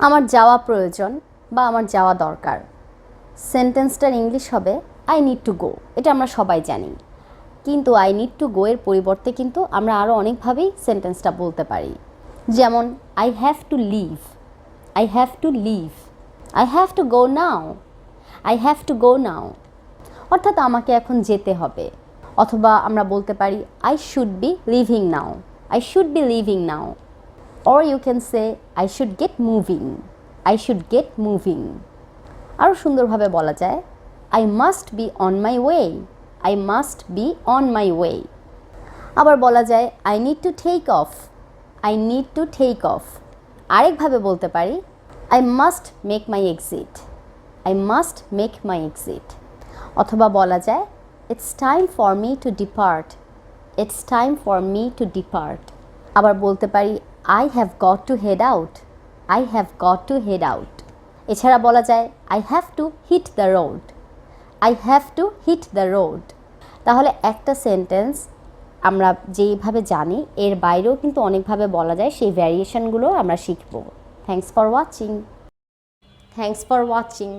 আমার যাওয়া প্রয়োজন বা আমার যাওয়া দরকার, সেন্টেন্সটার ইংলিশ হবে আই নিড টু গো। এটা আমরা সবাই জানি, কিন্তু আই নিড টু গো এর পরিবর্তে কিন্তু আমরা আরও অনেকভাবেই সেন্টেন্সটা বলতে পারি। যেমন I have to leave, I have to leave, I have to go now, I have to go now, অর্থাৎ আমাকে এখন যেতে হবে। অথবা আমরা বলতে পারি I should be leaving now, I should be leaving now. Or you can say I should get moving, I should get moving. আরও সুন্দরভাবে বলা যায় I must be on my way, I must be on my way. আবার বলা যায় I need to take off, I need to take off. আরেকভাবে বলতে পারি I must make my exit, I must make my exit. অথবা বলা যায় It's time for me to depart, It's time for me to depart. আবার বলতে পারি I have got to head out, I have got to head out. এছাড়া বলা যায় I have to hit the road, I have to hit the road. তাহলে একটা sentence আমরা যেইভাবে জানি এর বাইরেও কিন্তু অনেকভাবে বলা যায়, সেই ভ্যারিয়েশনগুলো আমরা শিখব। Thanks for watching.